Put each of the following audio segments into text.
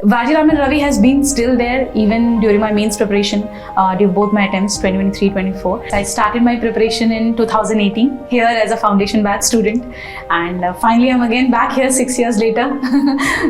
Vajiraman Ravi has been still there even during my mains preparation, during both my attempts 2023-24. I started my preparation in 2018 here as a foundation batch student, and finally I'm again back here 6 years later.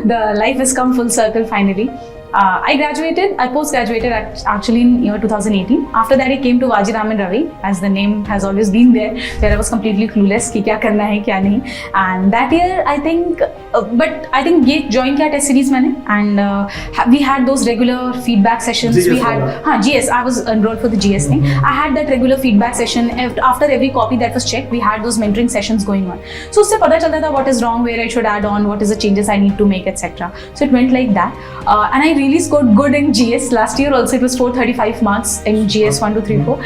The life has come full circle finally. I post-graduated actually in year 2018. After that I came to Vajiraman Ravi, as the name has always been there, where I was completely clueless कि क्या करना है क्या नहीं. And that year I think ये join किया test series मैंने, and we had those regular feedback sessions. GS we had GS. I was enrolled for the GS thing. I had that regular feedback session after every copy that was checked. We had those mentoring sessions going on. So उससे पता चलता था what is wrong, where I should add on, what is the changes I need to make, etc. So it went like that, and I really scored good in GS. Last year also it was 435 marks in GS 1, 2, 3, 4.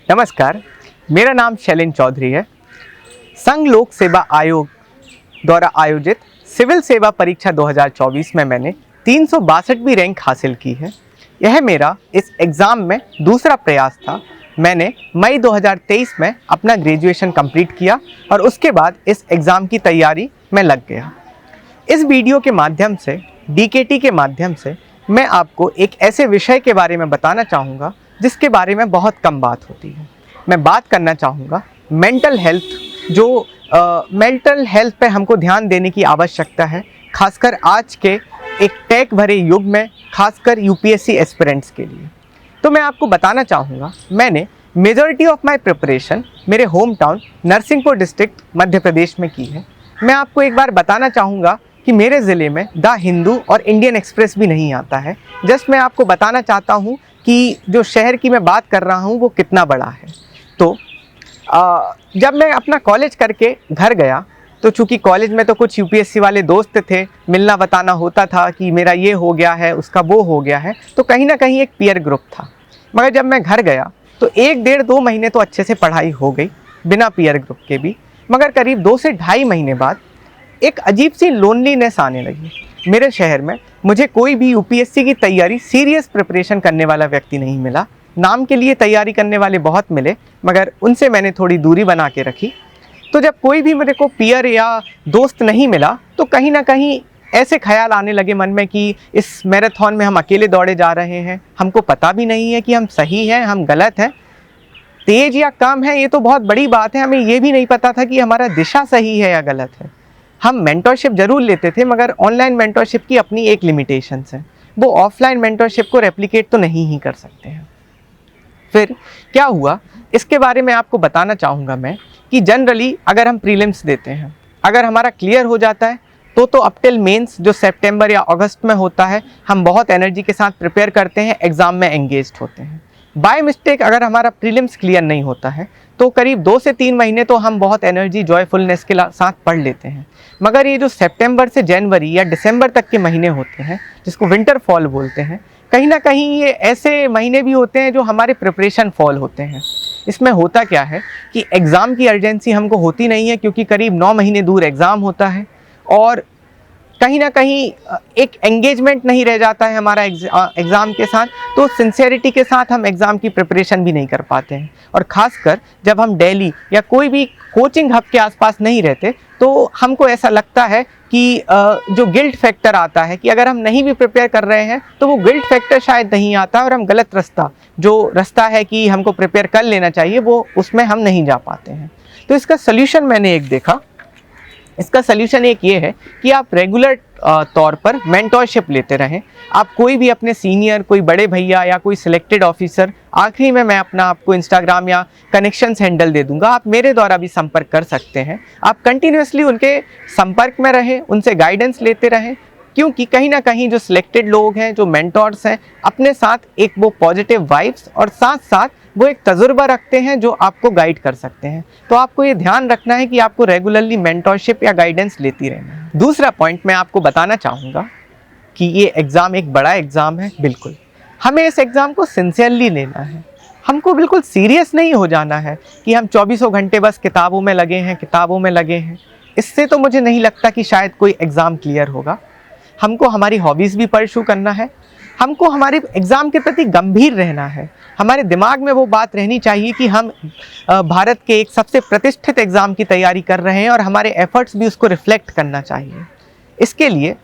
नमस्कार, मेरा नाम शैलेंद्र चौधरी है। संघ लोक सेवा आयोग द्वारा आयोजित सिविल सेवा परीक्षा 2024 में मैंने 362वीं रैंक हासिल की है। यह मेरा इस एग्ज़ाम में दूसरा प्रयास था। मैंने मई 2023 में अपना ग्रेजुएशन कंप्लीट किया और उसके बाद इस एग्ज़ाम की तैयारी में लग गया। इस वीडियो के माध्यम से, डीकेटी के माध्यम से, मैं आपको एक ऐसे विषय के बारे में बताना चाहूँगा जिसके बारे में बहुत कम बात होती है। मैं बात करना चाहूँगा मेंटल हेल्थ, जो मेंटल हेल्थ पे हमको ध्यान देने की आवश्यकता है, खासकर आज के एक टैग भरे युग में, खासकर यूपीएससी एस्पिरेंट्स के लिए। तो मैं आपको बताना चाहूँगा, मैंने मेजॉरिटी ऑफ माय प्रिपरेशन मेरे home town Narsinghpur district Madhya Pradesh में की है। मैं आपको एक बार बताना चाहूँगा कि मेरे ज़िले में द हिंदू और इंडियन एक्सप्रेस भी नहीं आता है। जस्ट मैं आपको बताना चाहता हूँ कि जो शहर की मैं बात कर रहा हूँ वो कितना बड़ा है। तो जब मैं अपना कॉलेज करके घर गया, तो चूँकि कॉलेज में तो कुछ यूपीएससी वाले दोस्त थे, मिलना बताना होता था कि मेरा ये हो गया है, उसका वो हो गया है, तो कहीं ना कहीं एक पीयर ग्रुप था। मगर जब मैं घर गया तो 1, 1.5, 2 महीने तो अच्छे से पढ़ाई हो गई बिना पीयर ग्रुप के भी, मगर करीब 2 से ढाई महीने बाद एक अजीब सी लोनलीनेस आने लगी मेरे शहर में। मुझे कोई भी यूपीएससी की तैयारी सीरियस प्रिपरेशन करने वाला व्यक्ति नहीं मिला। नाम के लिए तैयारी करने वाले बहुत मिले, मगर उनसे मैंने थोड़ी दूरी बना के रखी। तो जब कोई भी मेरे को पीयर या दोस्त नहीं मिला, तो कहीं ना कहीं ऐसे ख्याल आने लगे मन में कि इस मैराथन में हम अकेले दौड़े जा रहे हैं, हमको पता भी नहीं है कि हम सही हैं, हम गलत हैं, तेज या कम है, ये तो बहुत बड़ी बात है। हमें ये भी नहीं पता था कि हमारा दिशा सही है या गलत है। हम मेंटरशिप ज़रूर लेते थे, मगर ऑनलाइन मेंटरशिप की अपनी एक लिमिटेशंस है, वो ऑफलाइन मेंटरशिप को रेप्लिकेट तो नहीं ही कर सकते हैं। फिर क्या हुआ, इसके बारे में आपको बताना चाहूँगा मैं कि जनरली अगर हम प्रीलिम्स देते हैं, अगर हमारा क्लियर हो जाता है तो अप टिल मेंस जो सितंबर या अगस्त में होता है, हम बहुत एनर्जी के साथ प्रिपेयर करते हैं, एग्ज़ाम में एंगेज्ड होते हैं। बाय मिस्टेक अगर हमारा प्रीलिम्स क्लियर नहीं होता है तो करीब 2 से 3 महीने तो हम बहुत एनर्जी, जॉयफुलनेस के साथ पढ़ लेते हैं। मगर ये जो सितंबर से जनवरी या दिसंबर तक के महीने होते हैं, जिसको विंटर फॉल बोलते हैं, कहीं ना कहीं ये ऐसे महीने भी होते हैं जो हमारे प्रिपरेशन फॉल होते हैं। इसमें होता क्या है कि एग्ज़ाम की अर्जेंसी हमको होती नहीं है, क्योंकि करीब 9 महीने दूर एग्ज़ाम होता है और कहीं ना कहीं एक एंगेजमेंट नहीं रह जाता है हमारा एग्ज़ाम के साथ। तो सिंसेरिटी के साथ हम एग्ज़ाम की प्रिपरेशन भी नहीं कर पाते हैं। और ख़ासकर जब हम दिल्ली या कोई भी कोचिंग हब के आसपास नहीं रहते, तो हमको ऐसा लगता है कि जो गिल्ट फैक्टर आता है कि अगर हम नहीं भी प्रिपेयर कर रहे हैं तो वो गिल्ट फैक्टर शायद नहीं आता और हम गलत रास्ता, जो रास्ता है कि हमको प्रिपेयर कर लेना चाहिए, वो उसमें हम नहीं जा पाते हैं। तो इसका सल्यूशन मैंने एक देखा। इसका सल्यूशन एक ये है कि आप रेगुलर तौर पर मेंटरशिप लेते रहें। आप कोई भी अपने सीनियर, कोई बड़े भैया या कोई सिलेक्टेड ऑफिसर, आखिरी में मैं अपना आपको इंस्टाग्राम या कनेक्शंस हैंडल दे दूंगा, आप मेरे द्वारा भी संपर्क कर सकते हैं। आप कंटिन्यूसली उनके संपर्क में रहें, उनसे गाइडेंस लेते रहें, क्योंकि कहीं ना कहीं जो सिलेक्टेड लोग हैं, जो मेंटर्स हैं, अपने साथ एक वो पॉजिटिव वाइब्स और साथ साथ वो एक तजुर्बा रखते हैं जो आपको गाइड कर सकते हैं। तो आपको ये ध्यान रखना है कि आपको रेगुलरली मेंटरशिप या गाइडेंस लेती रहना है। दूसरा पॉइंट मैं आपको बताना चाहूँगा कि ये एग्ज़ाम एक बड़ा एग्ज़ाम है। बिल्कुल हमें इस एग्ज़ाम को सिंसियरली लेना है, हमको बिल्कुल सीरियस नहीं हो जाना है कि हम 24 घंटे बस किताबों में लगे हैं। इससे तो मुझे नहीं लगता कि शायद कोई एग्ज़ाम क्लियर होगा। हमको हमारी हॉबीज़ भी परस्यू करना है, हमको हमारे एग्ज़ाम के प्रति गंभीर रहना है। हमारे दिमाग में वो बात रहनी चाहिए कि हम भारत के एक सबसे प्रतिष्ठित एग्ज़ाम की तैयारी कर रहे हैं और हमारे एफर्ट्स भी उसको रिफ्लेक्ट करना चाहिए। इसके लिए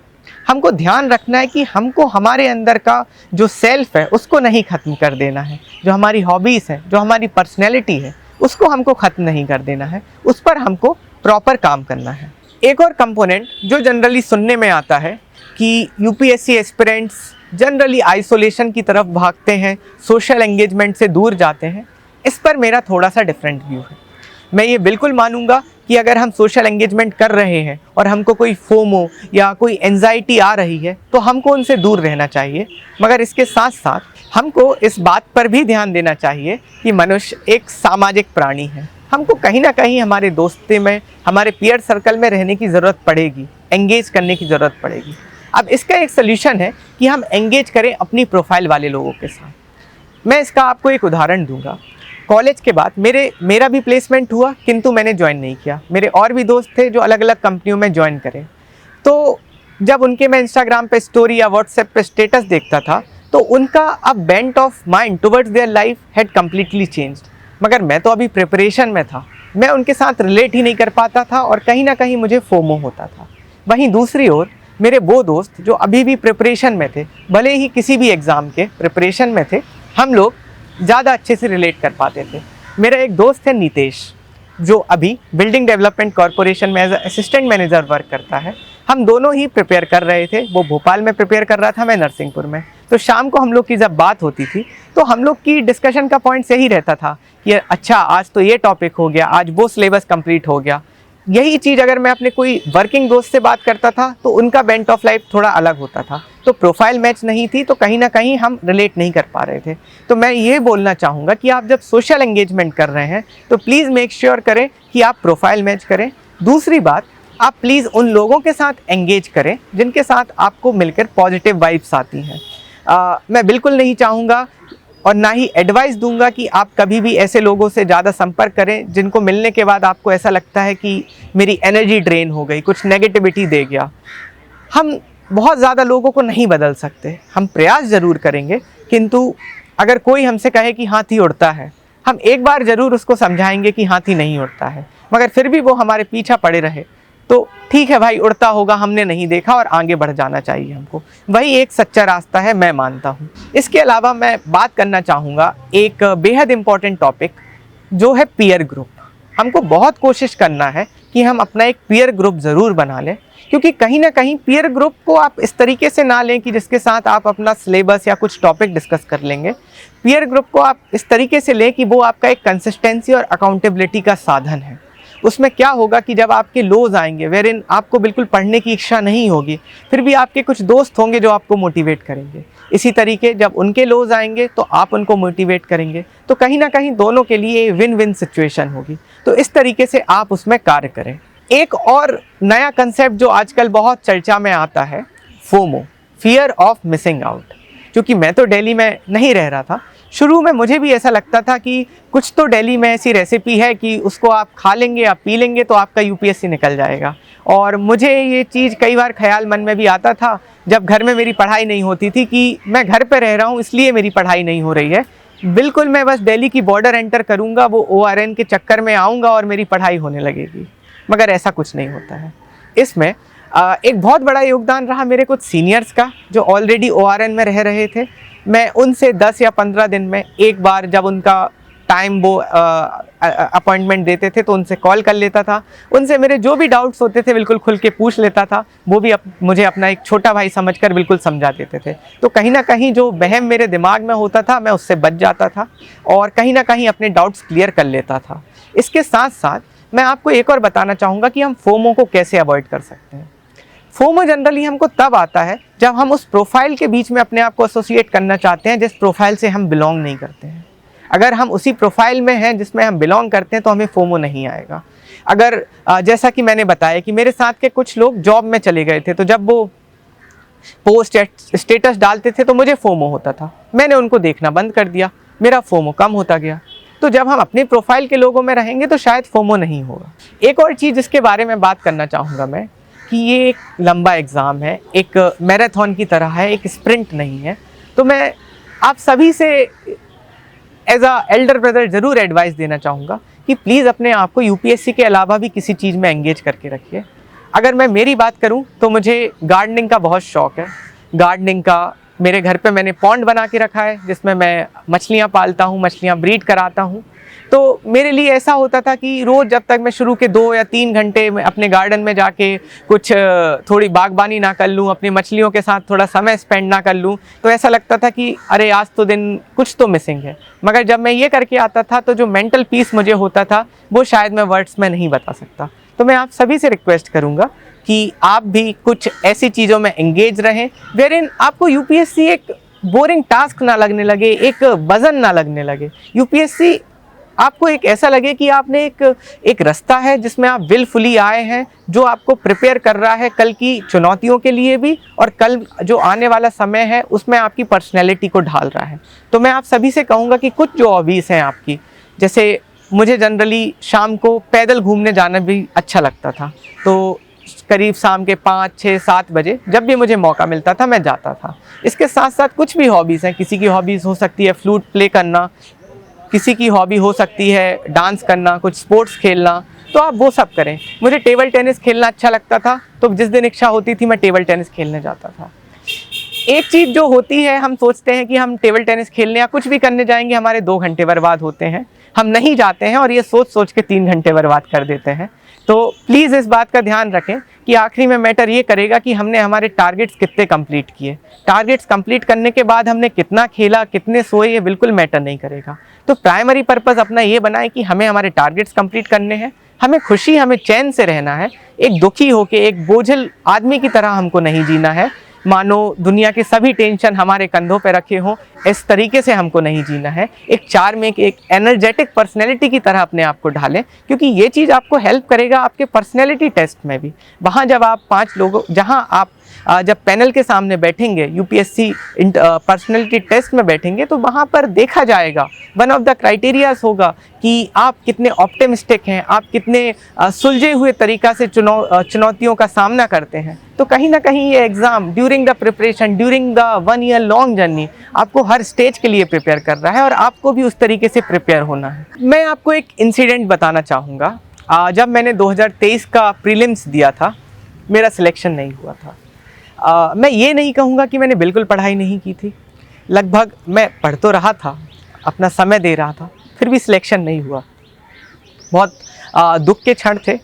हमको ध्यान रखना है कि हमको हमारे अंदर का जो सेल्फ है उसको नहीं ख़त्म कर देना है। जो हमारी हॉबीज़ हैं, जो हमारी पर्सनैलिटी है, उसको हमको ख़त्म नहीं कर देना है, उस पर हमको प्रॉपर काम करना है। एक और कंपोनेंट जो जनरली सुनने में आता है कि यूपीएससी एस्पिरेंट्स जनरली आइसोलेशन की तरफ भागते हैं, सोशल एंगेजमेंट से दूर जाते हैं। इस पर मेरा थोड़ा सा डिफरेंट व्यू है। मैं ये बिल्कुल मानूंगा कि अगर हम सोशल एंगेजमेंट कर रहे हैं और हमको कोई फोमो या कोई एंजाइटी आ रही है तो हमको उनसे दूर रहना चाहिए, मगर इसके साथ साथ हमको इस बात पर भी ध्यान देना चाहिए कि मनुष्य एक सामाजिक प्राणी है। हमको कहीं ना कहीं हमारे दोस्ती में, हमारे पीयर सर्कल में रहने की ज़रूरत पड़ेगी, एंगेज करने की ज़रूरत पड़ेगी। अब इसका एक सल्यूशन है कि हम एंगेज करें अपनी प्रोफाइल वाले लोगों के साथ। मैं इसका आपको एक उदाहरण दूंगा। कॉलेज के बाद मेरा भी प्लेसमेंट हुआ, किंतु मैंने ज्वाइन नहीं किया। मेरे और भी दोस्त थे जो अलग अलग कंपनियों में ज्वाइन करें, तो जब उनके मैं इंस्टाग्राम पे स्टोरी या व्हाट्सएप पे स्टेटस देखता था तो उनका अब bent of mind towards their life had completely changed. मगर मैं तो अभी प्रिपरेशन में था, मैं उनके साथ रिलेट ही नहीं कर पाता था और कहीं ना कहीं मुझे फोमो होता था। वहीं दूसरी ओर मेरे वो दोस्त जो अभी भी प्रिपरेशन में थे, भले ही किसी भी एग्ज़ाम के प्रिपरेशन में थे, हम लोग ज़्यादा अच्छे से रिलेट कर पाते थे। मेरा एक दोस्त है नीतेश, जो अभी बिल्डिंग डेवलपमेंट कॉरपोरेशन में एज असिस्टेंट मैनेजर वर्क करता है। हम दोनों ही प्रिपेयर कर रहे थे। वो भोपाल में प्रिपेयर कर रहा था, मैं नरसिंहपुर में। तो शाम को हम लोग की जब बात होती थी तो हम लोग की डिस्कशन का पॉइंट यही रहता था कि अच्छा आज तो ये टॉपिक हो गया, आज वो सिलेबस कंप्लीट हो गया। यही चीज़ अगर मैं अपने कोई वर्किंग दोस्त से बात करता था तो उनका बेंट ऑफ लाइफ थोड़ा अलग होता था, तो प्रोफाइल मैच नहीं थी, तो कहीं ना कहीं हम रिलेट नहीं कर पा रहे थे। तो मैं ये बोलना चाहूँगा कि आप जब सोशल एंगेजमेंट कर रहे हैं तो प्लीज़ मेक श्योर करें कि आप प्रोफाइल मैच करें। दूसरी बात, आप प्लीज़ उन लोगों के साथ एंगेज करें जिनके साथ आपको मिलकर पॉजिटिव वाइब्स आती हैं। मैं बिल्कुल नहीं चाहूँगा और ना ही एडवाइस दूंगा कि आप कभी भी ऐसे लोगों से ज़्यादा संपर्क करें जिनको मिलने के बाद आपको ऐसा लगता है कि मेरी एनर्जी ड्रेन हो गई, कुछ नेगेटिविटी दे गया। हम बहुत ज़्यादा लोगों को नहीं बदल सकते, हम प्रयास ज़रूर करेंगे, किंतु अगर कोई हमसे कहे कि हाथी उड़ता है, हम एक बार ज़रूर उसको समझाएंगे कि हाथी नहीं उड़ता है। मगर फिर भी वो हमारे पीछा पड़े रहे तो ठीक है भाई, उड़ता होगा, हमने नहीं देखा और आगे बढ़ जाना चाहिए हमको। वही एक सच्चा रास्ता है, मैं मानता हूँ। इसके अलावा मैं बात करना चाहूँगा एक बेहद इम्पॉर्टेंट टॉपिक जो है पीयर ग्रुप। हमको बहुत कोशिश करना है कि हम अपना एक पीयर ग्रुप ज़रूर बना लें, क्योंकि कहीं ना कहीं पीयर ग्रुप को आप इस तरीके से ना लें कि जिसके साथ आप अपना सिलेबस या कुछ टॉपिक डिस्कस कर लेंगे। पीयर ग्रुप को आप इस तरीके से लें कि वो आपका एक कंसिस्टेंसी और अकाउंटेबिलिटी का साधन है। उसमें क्या होगा कि जब आपके लोज आएंगे वेरिन आपको बिल्कुल पढ़ने की इच्छा नहीं होगी, फिर भी आपके कुछ दोस्त होंगे जो आपको मोटिवेट करेंगे। इसी तरीके जब उनके लोज आएंगे तो आप उनको मोटिवेट करेंगे, तो कहीं ना कहीं दोनों के लिए विन विन सिचुएशन होगी। तो इस तरीके से आप उसमें कार्य करें। एक और नया कंसेप्ट जो आजकल बहुत चर्चा में आता है, FOMO, fear of missing out. क्योंकि मैं तो दिल्ली में नहीं रह रहा था, शुरू में मुझे भी ऐसा लगता था कि कुछ तो दिल्ली में ऐसी रेसिपी है कि उसको आप खा लेंगे, आप पी लेंगे तो आपका यूपीएससी निकल जाएगा। और मुझे ये चीज़ कई बार ख्याल मन में भी आता था जब घर में मेरी पढ़ाई नहीं होती थी कि मैं घर पे रह रहा हूँ इसलिए मेरी पढ़ाई नहीं हो रही है। बिल्कुल मैं बस दिल्ली की बॉर्डर एंटर करूँगा, वो ORN के चक्कर में आऊँगा और मेरी पढ़ाई होने लगेगी। मगर ऐसा कुछ नहीं होता है। इसमें एक बहुत बड़ा योगदान रहा मेरे कुछ सीनियर्स का जो ऑलरेडी ORN में रह रहे थे। मैं उनसे 10 या 15 दिन में एक बार जब उनका टाइम वो अपॉइंटमेंट देते थे तो उनसे कॉल कर लेता था, उनसे मेरे जो भी डाउट्स होते थे बिल्कुल खुल के पूछ लेता था। वो भी मुझे अपना एक छोटा भाई समझकर बिल्कुल समझा देते थे। तो कहीं ना कहीं जो वहम मेरे दिमाग में होता था मैं उससे बच जाता था और कहीं ना कहीं अपने डाउट्स क्लियर कर लेता था। इसके साथ साथ मैं आपको एक और बताना चाहूँगा कि हम फोमो को कैसे अवॉइड कर सकते हैं। फोमो जनरली हमको तब आता है जब हम उस प्रोफाइल के बीच में अपने आप को एसोसिएट करना चाहते हैं जिस प्रोफाइल से हम बिलोंग नहीं करते हैं। अगर हम उसी प्रोफाइल में हैं जिसमें हम बिलोंग करते हैं तो हमें फोमो नहीं आएगा। अगर जैसा कि मैंने बताया कि मेरे साथ के कुछ लोग जॉब में चले गए थे, तो जब वो पोस्ट स्टेटस डालते थे तो मुझे फोमो होता था, मैंने उनको देखना बंद कर दिया, मेरा फोमो कम होता गया। तो जब हम अपनी प्रोफाइल के लोगों में रहेंगे तो शायद फोमो नहीं होगा। एक और चीज़ जिसके बारे में बात करना चाहूँगा मैं कि ये एक लंबा एग्ज़ाम है, एक मैराथन की तरह है, एक स्प्रिंट नहीं है। तो मैं आप सभी से एज अ एल्डर ब्रदर ज़रूर एडवाइस देना चाहूँगा कि प्लीज़ अपने आप को यूपीएससी के अलावा भी किसी चीज़ में एंगेज करके रखिए। अगर मैं मेरी बात करूँ तो मुझे गार्डनिंग का बहुत शौक़ है। गार्डनिंग का मेरे घर पे मैंने पॉन्ड बना के रखा है जिसमें मैं मछलियाँ पालता हूँ, मछलियाँ ब्रीड कराता हूँ। तो मेरे लिए ऐसा होता था कि रोज़ जब तक मैं शुरू के 2 या 3 घंटे में अपने गार्डन में जाके कुछ थोड़ी बागबानी ना कर लूँ, अपनी मछलियों के साथ थोड़ा समय स्पेंड ना कर लूँ, तो ऐसा लगता था कि अरे आज तो दिन कुछ तो मिसिंग है। मगर जब मैं ये करके आता था तो जो मेंटल पीस मुझे होता था वो शायद मैं वर्ड्स में नहीं बता सकता। तो मैं आप सभी से रिक्वेस्ट करूँगा कि आप भी कुछ ऐसी चीज़ों में एंगेज रहें वेरिन आपको यूपीएससी एक बोरिंग टास्क ना लगने लगे, एक वज़न ना लगने लगे। यूपीएससी आपको एक ऐसा लगे कि आपने एक रास्ता है जिसमें आप विलफुली आए हैं, जो आपको प्रिपेयर कर रहा है कल की चुनौतियों के लिए भी, और कल जो आने वाला समय है उसमें आपकी पर्सनैलिटी को ढाल रहा है। तो मैं आप सभी से कहूँगा कि कुछ जो हॉबीज़ हैं आपकी, जैसे मुझे जनरली शाम को पैदल घूमने जाना भी अच्छा लगता था, तो करीब शाम के 5, 6, 7 बजे जब भी मुझे मौका मिलता था मैं जाता था। इसके साथ साथ कुछ भी हॉबीज़ हैं, किसी की हॉबीज़ हो सकती है फ्लूट प्ले करना, किसी की हॉबी हो सकती है डांस करना, कुछ स्पोर्ट्स खेलना, तो आप वो सब करें। मुझे टेबल टेनिस खेलना अच्छा लगता था, तो जिस दिन इच्छा होती थी मैं टेबल टेनिस खेलने जाता था। एक चीज़ जो होती है, हम सोचते हैं कि हम टेबल टेनिस खेलने या कुछ भी करने जाएंगे, हमारे 2 घंटे बर्बाद होते हैं, हम नहीं जाते हैं और ये सोच सोच के 3 घंटे बर्बाद कर देते हैं। तो प्लीज़ इस बात का ध्यान रखें कि आखिरी में मैटर ये करेगा कि हमने हमारे टारगेट्स कितने कंप्लीट किए। टारगेट्स कंप्लीट करने के बाद हमने कितना खेला, कितने सोए, ये बिल्कुल मैटर नहीं करेगा। तो प्राइमरी पर्पस अपना ये बनाए कि हमें हमारे टारगेट्स कंप्लीट करने हैं, हमें खुशी, हमें चैन से रहना है। एक दुखी होके, एक बोझिल आदमी की तरह हमको नहीं जीना है, मानो दुनिया के सभी टेंशन हमारे कंधों पे रखे हों, इस तरीके से हमको नहीं जीना है। एक चार्मिंग, एक एनर्जेटिक पर्सनैलिटी की तरह अपने आप को ढालें, क्योंकि ये चीज़ आपको हेल्प करेगा आपके पर्सनैलिटी टेस्ट में भी। वहाँ जब आप 5 लोगों, जहाँ आप जब पैनल के सामने बैठेंगे, यूपीएससी पर्सनैलिटी टेस्ट में बैठेंगे, तो वहाँ पर देखा जाएगा, वन ऑफ द क्राइटेरियाज होगा कि आप कितने ऑप्टिमिस्टिक हैं, आप कितने सुलझे हुए तरीक़ा से चुनौतियों का सामना करते हैं। तो कहीं ना कहीं ये exam during the preparation, during the 1 year long journey आपको हर स्टेज के लिए प्रिपेयर कर रहा है और आपको भी उस तरीके से प्रिपेयर होना है। मैं आपको एक इंसिडेंट बताना चाहूँगा। जब मैंने 2023 का प्रीलिम्स दिया था, मेरा सिलेक्शन नहीं हुआ था। मैं ये नहीं कहूँगा कि मैंने बिल्कुल पढ़ाई नहीं की थी, लगभग मैं पढ़ तो रहा था, अपना समय दे रहा था, फिर भी सिलेक्शन नहीं हुआ। बहुत दुख के क्षण थे,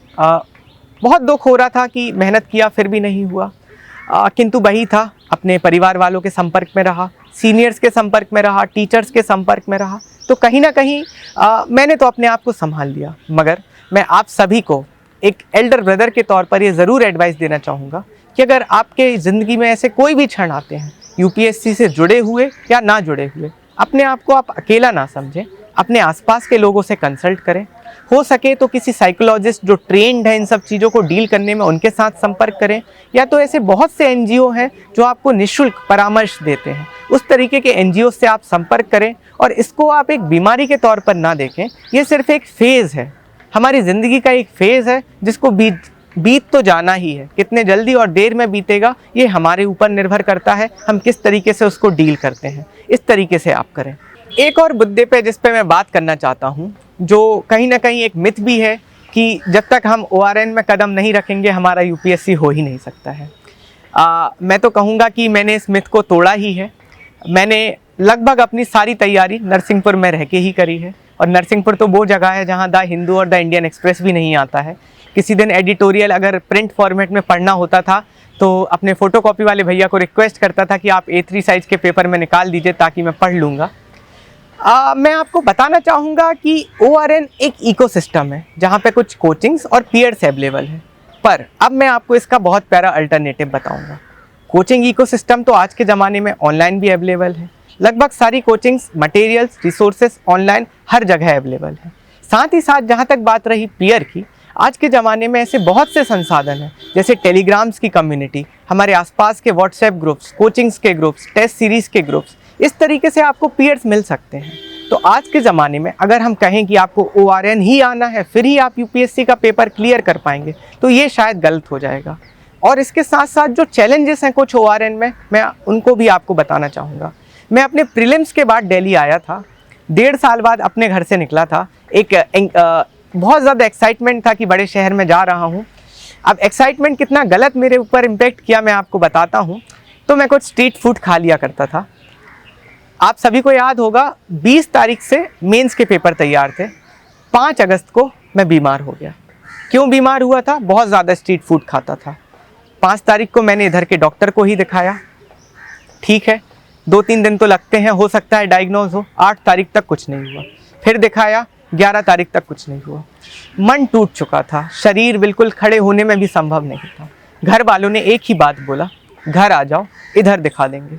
बहुत दुख हो रहा था कि मेहनत किया फिर भी नहीं हुआ, किंतु वही था, अपने परिवार वालों के संपर्क में रहा, सीनियर्स के संपर्क में रहा, टीचर्स के संपर्क में रहा, तो कहीं ना कहीं मैंने तो अपने आप को संभाल लिया। मगर मैं आप सभी को एक एल्डर ब्रदर के तौर पर ये ज़रूर एडवाइस देना चाहूँगा कि अगर आपके ज़िंदगी में ऐसे कोई भी क्षण आते हैं, यूपीएससी से जुड़े हुए या ना जुड़े हुए, अपने आप को आप अकेला ना समझें, अपने आसपास के लोगों से कंसल्ट करें, हो सके तो किसी साइकोलॉजिस्ट जो ट्रेंड है इन सब चीज़ों को डील करने में, उनके साथ संपर्क करें, या तो ऐसे बहुत से एनजीओ हैं जो आपको निःशुल्क परामर्श देते हैं, उस तरीके के एनजीओ से आप संपर्क करें। और इसको आप एक बीमारी के तौर पर ना देखें, ये सिर्फ एक फेज़ है, हमारी ज़िंदगी का एक फेज़ है जिसको बीत तो जाना ही है। कितने जल्दी और देर में बीतेगा ये हमारे ऊपर निर्भर करता है, हम किस तरीके से उसको डील करते हैं। इस तरीके से आप करें। एक और मुद्दे पे जिस पे मैं बात करना चाहता हूँ, जो कहीं ना कहीं एक मिथ भी है कि जब तक हम ORN में कदम नहीं रखेंगे हमारा यूपीएससी हो ही नहीं सकता है। मैं तो कहूँगा कि मैंने इस मिथ को तोड़ा ही है। मैंने लगभग अपनी सारी तैयारी नरसिंहपुर में रह के ही करी है, और नरसिंहपुर तो वो जगह है जहाँ द हिंदू और द इंडियन एक्सप्रेस भी नहीं आता है। किसी दिन एडिटोरियल अगर प्रिंट फॉर्मेट में पढ़ना होता था तो अपने फ़ोटोकॉपी वाले भैया को रिक्वेस्ट करता था कि आप A3 साइज़ के पेपर में निकाल दीजिए ताकि मैं पढ़ लूँगा। मैं आपको बताना चाहूँगा कि ORN एक इकोसिस्टम है जहाँ पे कुछ कोचिंग्स और पीयर्स अवेलेबल हैं, पर अब मैं आपको इसका बहुत प्यारा अल्टरनेटिव बताऊँगा। कोचिंग इकोसिस्टम तो आज के ज़माने में ऑनलाइन भी अवेलेबल है, लगभग सारी कोचिंग्स, मटेरियल्स, रिसोर्सेज ऑनलाइन हर जगह अवेलेबल है। साथ ही साथ जहाँ तक बात रही पीयर की, आज के ज़माने में ऐसे बहुत से संसाधन हैं, जैसे टेलीग्राम्स की कम्युनिटी, हमारे आसपास के व्हाट्सएप ग्रुप्स, कोचिंग्स के ग्रुप्स, टेस्ट सीरीज़ के ग्रुप्स, इस तरीके से आपको पीयर्स मिल सकते हैं। तो आज के ज़माने में अगर हम कहें कि आपको ORN ही आना है फिर ही आप यूपीएससी का पेपर क्लियर कर पाएंगे, तो ये शायद गलत हो जाएगा। और इसके साथ साथ जो चैलेंजेस हैं कुछ ORN में, मैं उनको भी आपको बताना चाहूँगा। मैं अपने प्रीलिम्स के बाद दिल्ली आया था, 1.5 साल बाद अपने घर से निकला था। बहुत ज़्यादा एक्साइटमेंट था कि बड़े शहर में जा रहा हूँ। अब एक्साइटमेंट कितना गलत मेरे ऊपर इम्पेक्ट किया मैं आपको बताता हूँ। तो मैं कुछ स्ट्रीट फूड खा लिया करता था। आप सभी को याद होगा 20 तारीख से मेंस के पेपर तैयार थे, 5 अगस्त को मैं बीमार हो गया। क्यों बीमार हुआ था? बहुत ज़्यादा स्ट्रीट फूड खाता था। 5 तारीख को मैंने इधर के डॉक्टर को ही दिखाया, ठीक है 2-3 दिन तो लगते हैं, हो सकता है डायग्नोज हो। 8 तारीख तक कुछ नहीं हुआ, फिर दिखाया 11 तारीख तक कुछ नहीं हुआ। मन टूट चुका था, शरीर बिल्कुल खड़े होने में भी संभव नहीं था। घर वालों ने एक ही बात बोला, घर आ जाओ, इधर दिखा देंगे।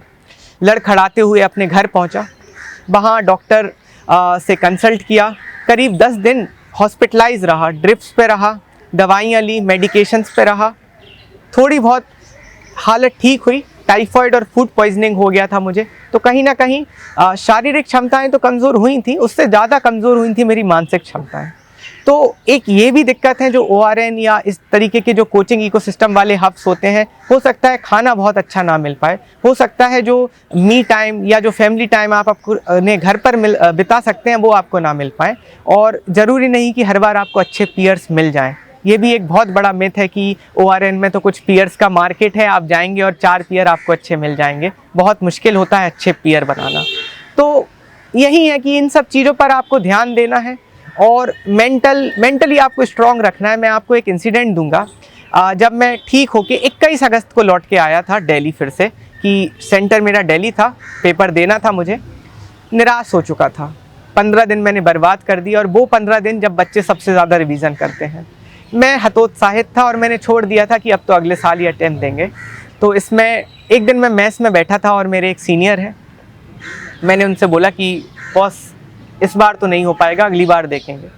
लड़खड़ाते हुए अपने घर पहुंचा, वहाँ डॉक्टर से कंसल्ट किया। करीब 10 दिन हॉस्पिटलाइज रहा, ड्रिप्स पे रहा, दवाइयाँ ली, मेडिकेशंस पे रहा। थोड़ी बहुत हालत ठीक हुई। टाइफाइड और फूड पॉइजनिंग हो गया था मुझे। तो कहीं ना कहीं शारीरिक क्षमताएं तो कमज़ोर हुई थी, उससे ज़्यादा कमज़ोर हुई थी मेरी मानसिक क्षमताएं। तो एक ये भी दिक्कत है, जो ORN या इस तरीके के जो कोचिंग इकोसिस्टम वाले हब्स होते हैं, हो सकता है खाना बहुत अच्छा ना मिल पाए, हो सकता है जो मी टाइम या जो फैमिली टाइम आप अपने घर पर बिता सकते हैं वो आपको ना मिल पाए। और ज़रूरी नहीं कि हर बार आपको अच्छे पीयर्स मिल जाएं। ये भी एक बहुत बड़ा मिथ है कि ORN में तो कुछ पीयर्स का मार्केट है, आप जाएंगे और 4 पीयर आपको अच्छे मिल जाएंगे। बहुत मुश्किल होता है अच्छे पीयर बनाना। तो यही है कि इन सब चीज़ों पर आपको ध्यान देना है और मेंटली आपको स्ट्रॉन्ग रखना है। मैं आपको एक इंसिडेंट दूंगा। जब मैं ठीक होके 21 अगस्त को लौट के आया था दिल्ली फिर से, कि सेंटर मेरा दिल्ली था, पेपर देना था मुझे, निराश हो चुका था। 15 दिन मैंने बर्बाद कर दिया, और वो 15 दिन जब बच्चे सबसे ज़्यादा रिवीजन करते हैं। मैं हतोत्साहित था और मैंने छोड़ दिया था कि अब तो अगले साल ही अटेम्प्ट देंगे। तो इसमें एक दिन मैं मेस में बैठा था और मेरे एक सीनियर है, मैंने उनसे बोला कि बॉस इस बार तो नहीं हो पाएगा, अगली बार देखेंगे।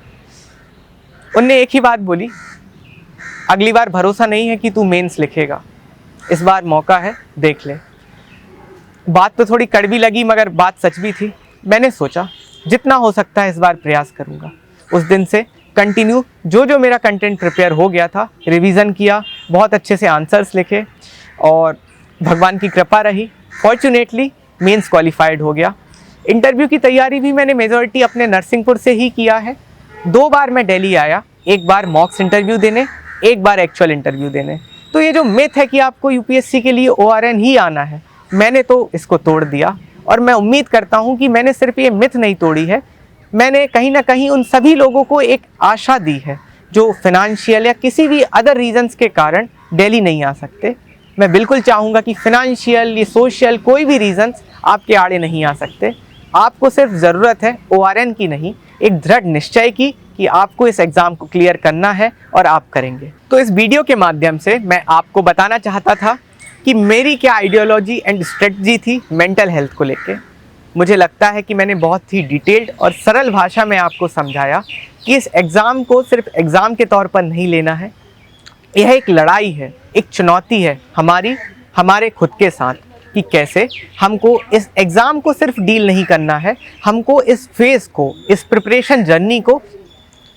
उनने एक ही बात बोली, अगली बार भरोसा नहीं है कि तू मेंस लिखेगा, इस बार मौका है, देख ले। बात तो थोड़ी कड़वी लगी मगर बात सच भी थी। मैंने सोचा जितना हो सकता है इस बार प्रयास करूँगा। उस दिन से कंटिन्यू जो मेरा कंटेंट प्रिपेयर हो गया था, रिवीजन किया, बहुत अच्छे से आंसर्स लिखे और भगवान की कृपा रही, फॉर्चुनेटली मेंस क्वालिफाइड हो गया। इंटरव्यू की तैयारी भी मैंने मेजॉरिटी अपने नरसिंहपुर से ही किया है। 2 बार मैं दिल्ली आया, एक बार मॉक्स इंटरव्यू देने, एक बार एक्चुअल इंटरव्यू देने। तो ये जो मिथ है कि आपको UPSC के लिए ORN ही आना है, मैंने तो इसको तोड़ दिया। और मैं उम्मीद करता हूँ कि मैंने सिर्फ ये मिथ नहीं तोड़ी है, मैंने कहीं ना कहीं उन सभी लोगों को एक आशा दी है जो फिनेंशियल या किसी भी अदर रीजंस के कारण दिल्ली नहीं आ सकते। मैं बिल्कुल चाहूँगा कि फिनेंशियल या सोशल कोई भी रीजंस आपके आड़े नहीं आ सकते। आपको सिर्फ ज़रूरत है ORN की नहीं, एक दृढ़ निश्चय की कि आपको इस एग्ज़ाम को क्लियर करना है और आप करेंगे। तो इस वीडियो के माध्यम से मैं आपको बताना चाहता था कि मेरी क्या आइडियोलॉजी एंड स्ट्रेटजी थी मेंटल हेल्थ को लेके। मुझे लगता है कि मैंने बहुत ही डिटेल्ड और सरल भाषा में आपको समझाया कि इस एग्ज़ाम को सिर्फ एग्ज़ाम के तौर पर नहीं लेना है। यह एक लड़ाई है, एक चुनौती है हमारे खुद के साथ, कि कैसे हमको इस एग्ज़ाम को सिर्फ डील नहीं करना है, हमको इस फेज़ को, इस प्रिपरेशन जर्नी को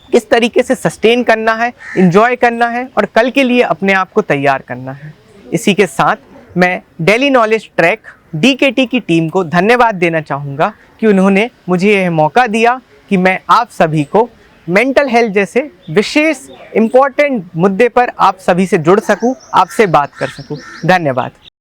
किस तरीके से सस्टेन करना है, एंजॉय करना है और कल के लिए अपने आप को तैयार करना है। इसी के साथ मैं दिल्ली नॉलेज ट्रैक DKT की टीम को धन्यवाद देना चाहूँगा कि उन्होंने मुझे यह मौका दिया कि मैं आप सभी को मेंटल हेल्थ जैसे विशेष इम्पॉर्टेंट मुद्दे पर आप सभी से जुड़ सकूँ, आपसे बात कर सकूँ। धन्यवाद।